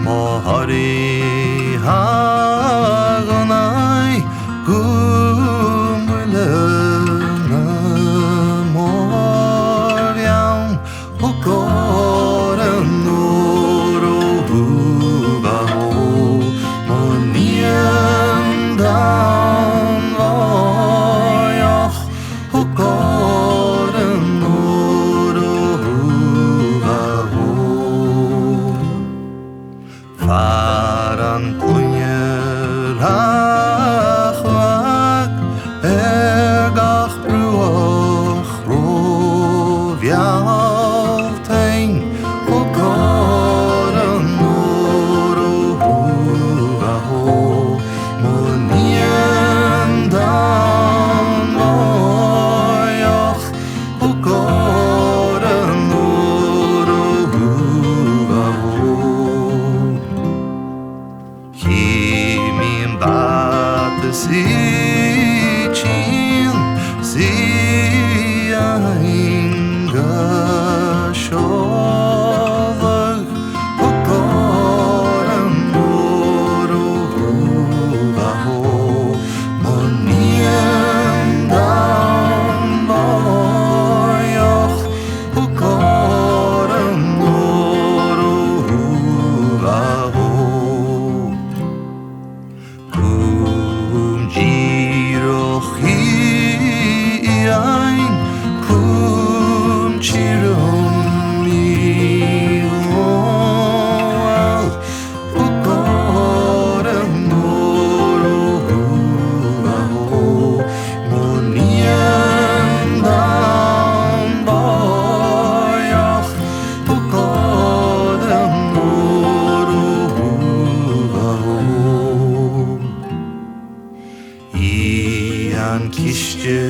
Mahari haganai gumulana moriam hokoran noro hugaho moniendan vayach hokoran noro hugaho Faran kunjelachwak ergach bruach rovialtein hokoran noro hugaho moniendan vayach hokoran noro hugaho Kimin batesichin siyainga sholag hokoran noro hugaho moniendan vayach hokoran noro hugaho Jirochi ein kum chirum mi'oal hokoran noro hugaho moniendan vayach hokoran noro hugaho Ian kishje